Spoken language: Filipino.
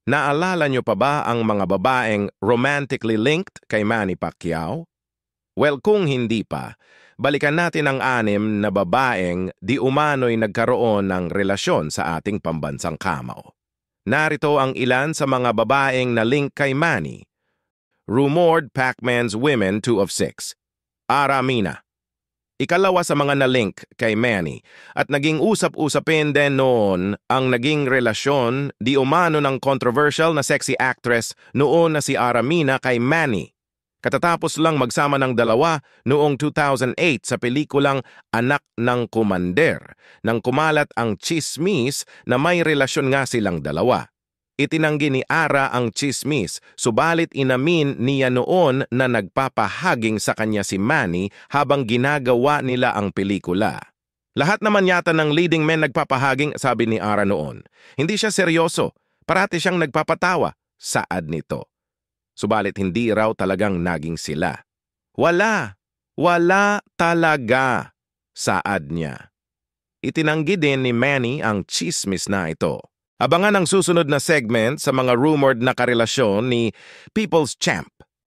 Naalala nyo pa ba ang mga babaeng romantically linked kay Manny Pacquiao? Well, kung hindi pa, balikan natin ang 6 na babaeng di umano'y nagkaroon ng relasyon sa ating pambansang kamao. Narito ang ilan sa mga babaeng na link kay Manny. Rumored Pacman's Women 2 of 6. Ara Mina. Ikalawa sa mga na-link kay Manny at naging usap-usapin din noon ang naging relasyon di umano ng controversial na sexy actress noon na si Ara Mina kay Manny. Katatapos lang magsama ng dalawa noong 2008 sa pelikulang Anak ng Kumander nang kumalat ang tsismis na may relasyon nga silang dalawa. Itinanggi ni Ara ang tsismis, subalit inamin niya noon na nagpapahaging sa kanya si Manny habang ginagawa nila ang pelikula. Lahat naman yata ng leading men nagpapahaging, sabi ni Ara noon. Hindi siya seryoso, parati siyang nagpapatawa, saad nito. Subalit hindi raw talagang naging sila. Wala talaga, saad niya. Itinanggi din ni Manny ang tsismis na ito. Abangan ang susunod na segment sa mga rumored na karelasyon ni People's Champ.